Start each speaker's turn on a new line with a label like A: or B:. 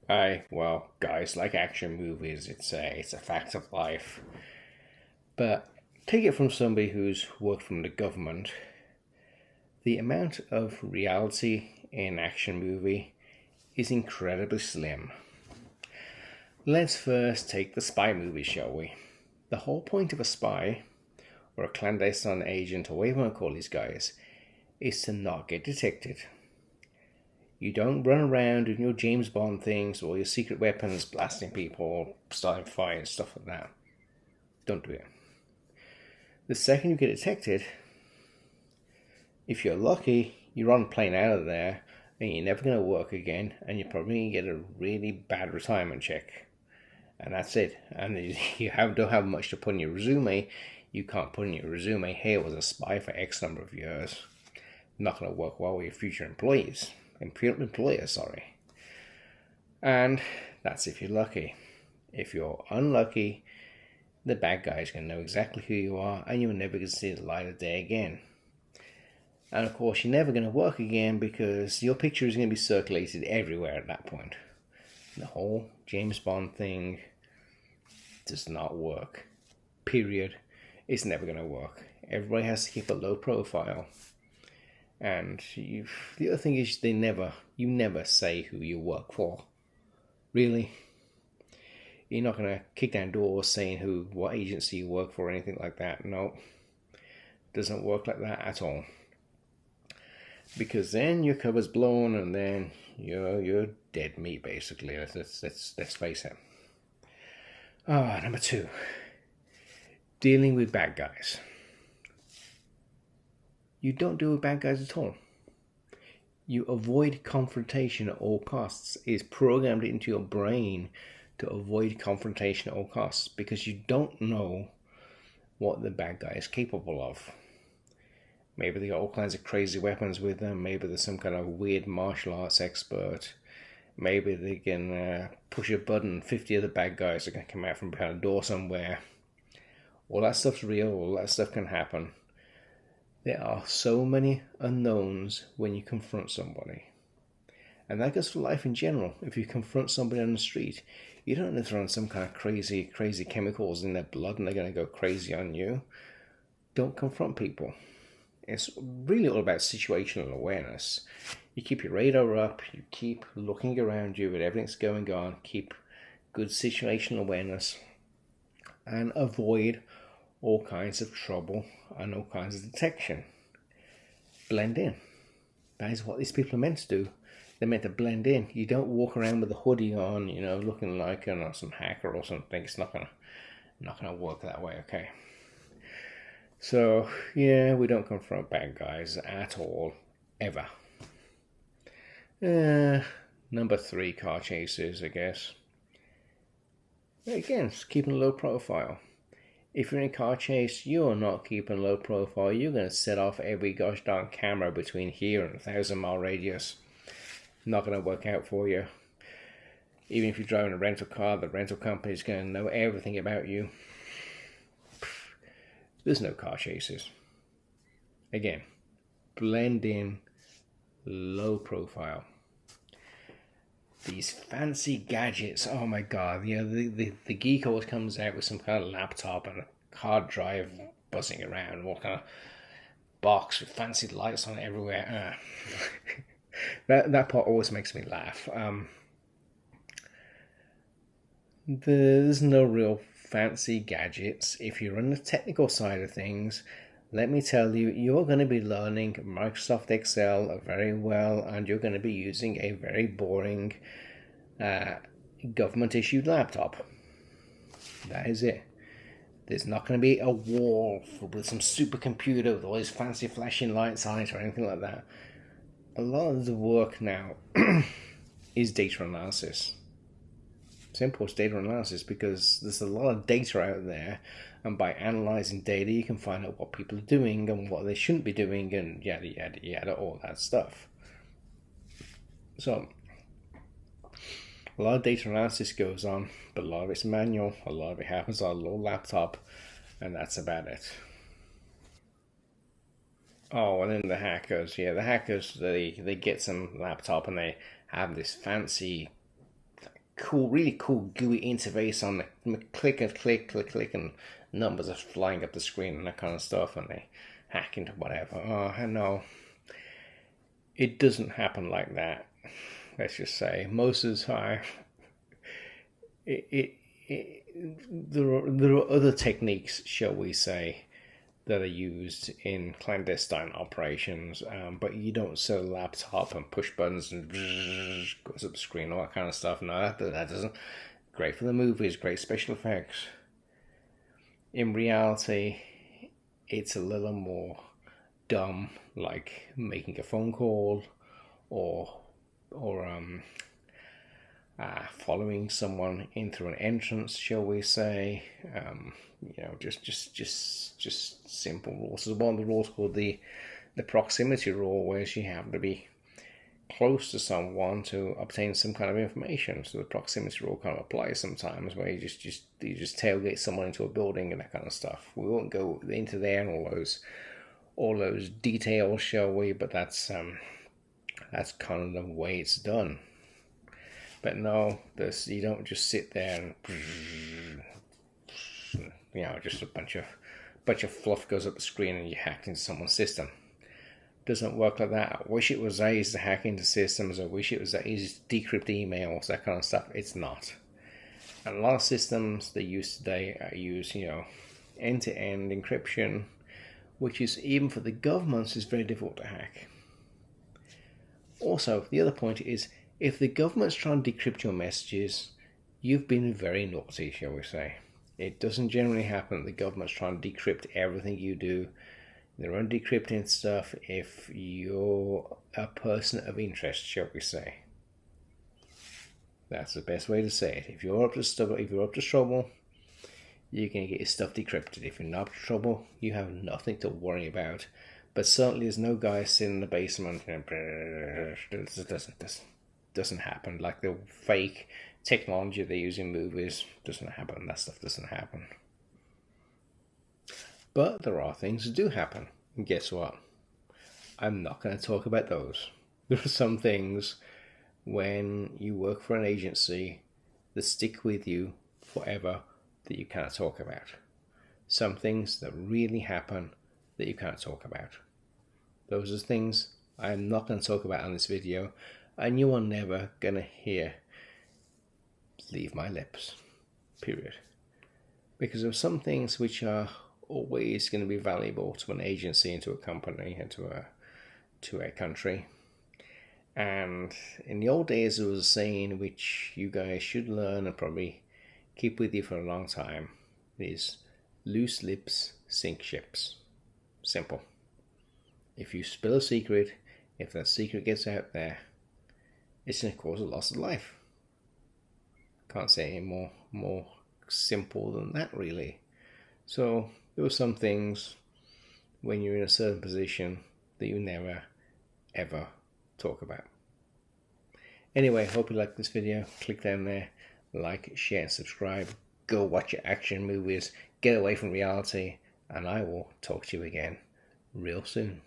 A: Well, guys like action movies. It's a fact of life. But take it from somebody who's worked from the government. The amount of reality in action movie is incredibly slim. Let's first take the spy movie, shall we? The whole point of a spy, or a clandestine agent, or whatever you want to call these guys, is to not get detected. You don't run around doing your James Bond things or your secret weapons, blasting people, starting fires, stuff like that. Don't do it. The second you get detected, if you're lucky, you're on a plane out of there and you're never going to work again, and you're probably going to get a really bad retirement check. And that's it. And don't have much to put in your resume. You can't put in your resume, hey, I was a spy for X number of years. Not going to work well with your future employers, sorry. And that's if you're lucky. If you're unlucky, the bad guy's going to know exactly who you are, and you're never going to see the light of day again. And of course, you're never going to work again because your picture is going to be circulated everywhere at that point. The whole James Bond thing does not work. Period. It's never going to work. Everybody has to keep a low profile. And the other thing is, you never say who you work for. Really, you're not going to kick down doors saying what agency you work for or anything like that. No, doesn't work like that at all. Because then your cover's blown, and then you're dead meat basically. Let's face it. Number two, dealing with bad guys. You don't deal with bad guys at all. You avoid confrontation at all costs. It's programmed into your brain to avoid confrontation at all costs because you don't know what the bad guy is capable of. Maybe they got all kinds of crazy weapons with them. Maybe there's some kind of weird martial arts expert. Maybe they can push a button and 50 other bad guys are going to come out from behind a door somewhere. All that stuff's real. All that stuff can happen. There are so many unknowns when you confront somebody. And that goes for life in general. If you confront somebody on the street, you don't know if they're on some kind of crazy chemicals in their blood and they're going to go crazy on you. Don't confront people. It's really all about situational awareness. You keep your radar up, you keep looking around you at everything that's going on, keep good situational awareness, and avoid all kinds of trouble and all kinds of detection. Blend in. That is what these people are meant to do. They're meant to blend in. You don't walk around with a hoodie on, looking like some hacker or something. It's not gonna work that way, okay? So, yeah, we don't confront bad guys at all, ever. Number three, car chases, I guess. Again, it's keeping a low profile. If you're in a car chase, you're not keeping a low profile. You're going to set off every gosh darn camera between here and 1,000-mile radius. Not going to work out for you. Even if you're driving a rental car, the rental company is going to know everything about you. There's no car chases. Again, blend in, low profile. These fancy gadgets, oh my god, the geek always comes out with some kind of laptop and a hard drive buzzing around, what kind of box with fancy lights on it everywhere. That part always makes me laugh. There's no real fancy gadgets. If you're on the technical side of things, let me tell you, you're going to be learning Microsoft Excel very well, and you're going to be using a very boring government issued laptop. That is it. There's not going to be a wall with some supercomputer with all these fancy flashing lights on it or anything like that. A lot of the work now is data analysis. Simple as data analysis because there's a lot of data out there, and by analyzing data you can find out what people are doing and what they shouldn't be doing and yada yada yada, all that stuff. So a lot of data analysis goes on, but a lot of it's manual, a lot of it happens on a little laptop, and that's about it. Oh, and then the hackers, they get some laptop and they have this fancy cool, really cool GUI interface on the click and click, and numbers are flying up the screen and that kind of stuff, and they hack into whatever. Oh, I know. It doesn't happen like that. Let's just say most of the time, there are other techniques, shall we say, that are used in clandestine operations, but you don't set a laptop and push buttons and goes up the screen, all that kind of stuff. No, that doesn't. Great for the movies, great special effects. In reality, it's a little more dumb, like making a phone call or following someone in through an entrance, shall we say? Just simple rules. There's one of the rules called the proximity rule, where you have to be close to someone to obtain some kind of information. So the proximity rule kind of applies sometimes, where you just tailgate someone into a building and that kind of stuff. We won't go into there and all those details, shall we? But that's kind of the way it's done. But no, you don't just sit there and just a bunch of fluff goes up the screen and you hacked into someone's system. Doesn't work like that. I wish it was that easy to hack into systems. I wish it was that easy to decrypt emails, that kind of stuff. It's not. And a lot of systems they use today use end-to-end encryption, which is, even for the governments, is very difficult to hack. Also, the other point is, if the government's trying to decrypt your messages, you've been very naughty, shall we say. It doesn't generally happen that the government's trying to decrypt everything you do. They're only decrypting stuff if you're a person of interest, shall we say. That's the best way to say it. If you're up to trouble, you're going to get your stuff decrypted. If you're not up to trouble, you have nothing to worry about. But certainly there's no guy sitting in the basement and doesn't happen. Like the fake technology they use in movies doesn't happen. That stuff doesn't happen. But there are things that do happen. And guess what? I'm not going to talk about those. There are some things when you work for an agency that stick with you forever that you can't talk about. Some things that really happen that you can't talk about. Those are things I'm not going to talk about on this video, and you are never going to leave my lips. Period. Because there are some things which are always going to be valuable to an agency and to a company and to a country. And in the old days, there was a saying which you guys should learn and probably keep with you for a long time. It is, loose lips sink ships. Simple. If you spill a secret, if that secret gets out there, it's going to cause a loss of life. Can't say any more simple than that, really. So there were some things when you're in a certain position that you never ever talk about. Anyway, hope you liked this video. Click down there, like, share and subscribe. Go watch your action movies, get away from reality, and I will talk to you again real soon.